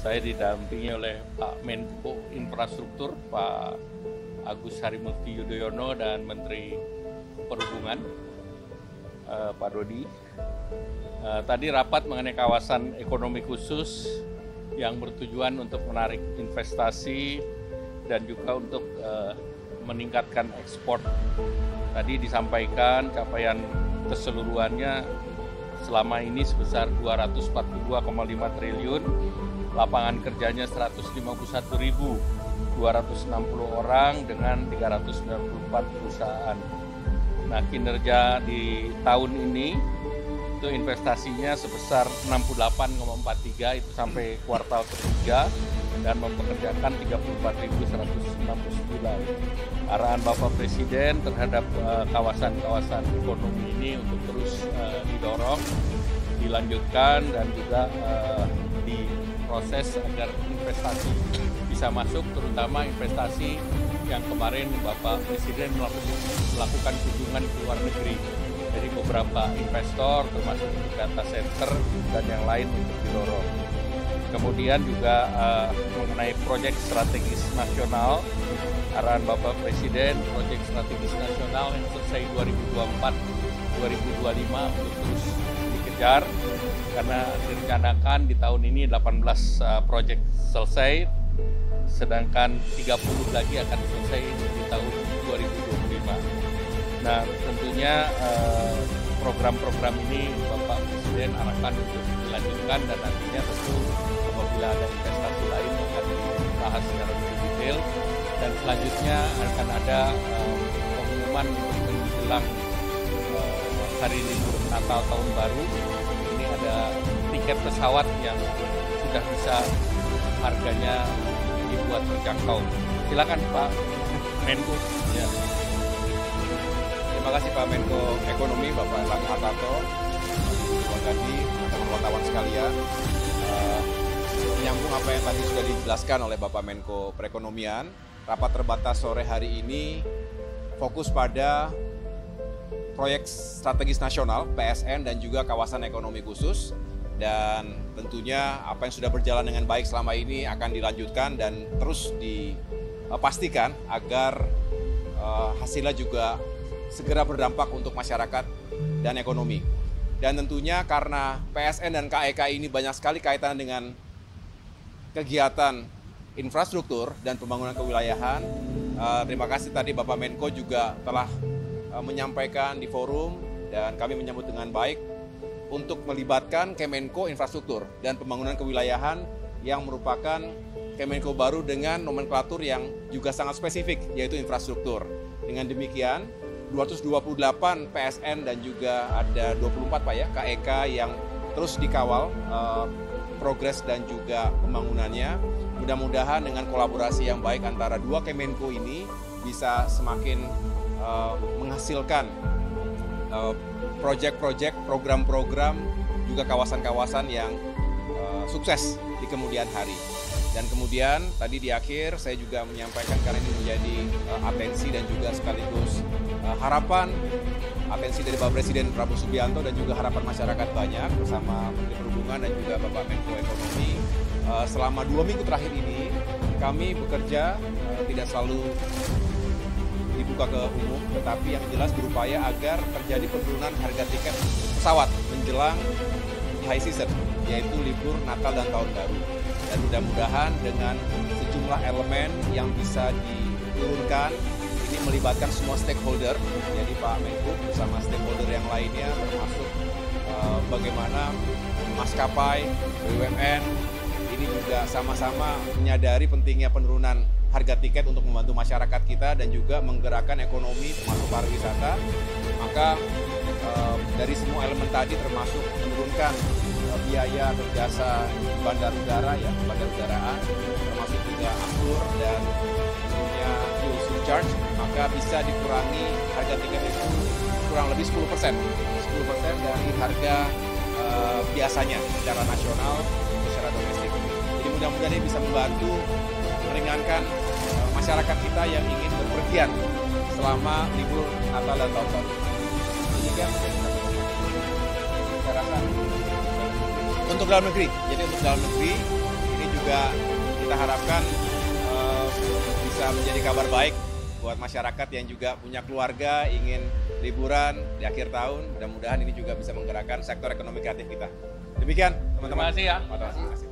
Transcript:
Saya didampingi oleh Pak Menko Infrastruktur, Pak Agus Harimurti Yudhoyono, dan Menteri Perhubungan, Pak Dodi. Tadi rapat mengenai kawasan ekonomi khusus yang bertujuan untuk menarik investasi dan juga untuk meningkatkan ekspor. Tadi disampaikan capaian keseluruhannya selama ini sebesar 242,5 triliun, lapangan kerjanya 151.260 orang dengan 394 perusahaan. Nah, kinerja di tahun ini itu investasinya sebesar 68,43 itu sampai kuartal ketiga dan mempekerjakan 34.169. Arahan Bapak Presiden terhadap kawasan-kawasan ekonomi ini untuk terus didorong, dilanjutkan dan juga diproses agar investasi bisa masuk, terutama investasi yang kemarin Bapak Presiden melakukan kunjungan ke luar negeri. Jadi beberapa investor termasuk untuk data center dan yang lain untuk didorong. Kemudian juga mengenai proyek strategis nasional, arahan Bapak Presiden proyek strategis nasional yang selesai 2024-2025 untuk terus dikejar karena direncanakan di tahun ini 18 proyek selesai, sedangkan 30 lagi akan selesai di tahun 2025. Nah, tentunya program-program ini Bapak Presiden arahkan untuk dilanjutkan dan nantinya tentu apabila ada investasi lain akan dibahas secara lebih detail dan selanjutnya akan ada pengumuman menjelang hari libur Natal Tahun Baru. Ini ada tiket pesawat yang sudah bisa harganya dibuat terjangkau. Silakan Pak Menko. Ya. Terima kasih Pak Menko Ekonomi, Bapak Erlangga Hartarto. Terima kasih teman-teman wartawan sekalian. Menyambung apa yang tadi sudah dijelaskan oleh Bapak Menko Perekonomian, rapat terbatas sore hari ini fokus pada proyek strategis nasional PSN dan juga kawasan ekonomi khusus. Dan tentunya apa yang sudah berjalan dengan baik selama ini akan dilanjutkan dan terus dipastikan agar hasilnya juga segera berdampak untuk masyarakat dan ekonomi. Dan tentunya karena PSN dan KEK ini banyak sekali kaitan dengan kegiatan infrastruktur dan pembangunan kewilayahan, terima kasih tadi Bapak Menko juga telah menyampaikan di forum dan kami menyambut dengan baik untuk melibatkan Kemenko Infrastruktur dan Pembangunan Kewilayahan yang merupakan Kemenko baru dengan nomenklatur yang juga sangat spesifik, yaitu infrastruktur. Dengan demikian, 228 PSN dan juga ada 24 Pak ya, KEK yang terus dikawal progres dan juga pembangunannya. Mudah-mudahan dengan kolaborasi yang baik antara dua Kemenko ini bisa semakin menghasilkan proyek-proyek, program-program, juga kawasan-kawasan yang sukses di kemudian hari. Dan kemudian tadi di akhir saya juga menyampaikan karena ini menjadi atensi dan juga sekaligus harapan atensi dari Bapak Presiden Prabowo Subianto dan juga harapan masyarakat banyak bersama Menteri Perhubungan dan juga Bapak Menko Ekonomi. Selama 2 minggu terakhir ini kami bekerja tidak selalu dibuka ke umum, tetapi yang jelas berupaya agar terjadi penurunan harga tiket pesawat menjelang high season, yaitu libur Natal dan Tahun Baru. Dan mudah-mudahan dengan sejumlah elemen yang bisa diturunkan, ini melibatkan semua stakeholder, jadi Pak Menko bersama stakeholder yang lainnya, termasuk bagaimana maskapai, BUMN, ini juga sama-sama menyadari pentingnya penurunan harga tiket untuk membantu masyarakat kita dan juga menggerakkan ekonomi termasuk pariwisata. Maka dari semua elemen tadi termasuk menurunkan biaya atau jasa bandar udara ya, bandar udaraan, termasuk juga aftur dan tentunya fuel surcharge, maka bisa dikurangi harga tiket itu kurang lebih 10% dari harga biasanya secara nasional, secara domestik. Jadi mudah-mudahan ini bisa membantu meringankan masyarakat kita yang ingin berpergian selama libur Natal dan Tahun Baru. Demikian saya rasa untuk dalam negeri. Jadi untuk dalam negeri ini juga juga kita harapkan bisa menjadi kabar baik buat masyarakat yang juga punya keluarga, ingin liburan di akhir tahun. Mudah-mudahan ini juga bisa menggerakkan sektor ekonomi kreatif kita. Demikian, teman-teman. Terima kasih ya. Terima kasih.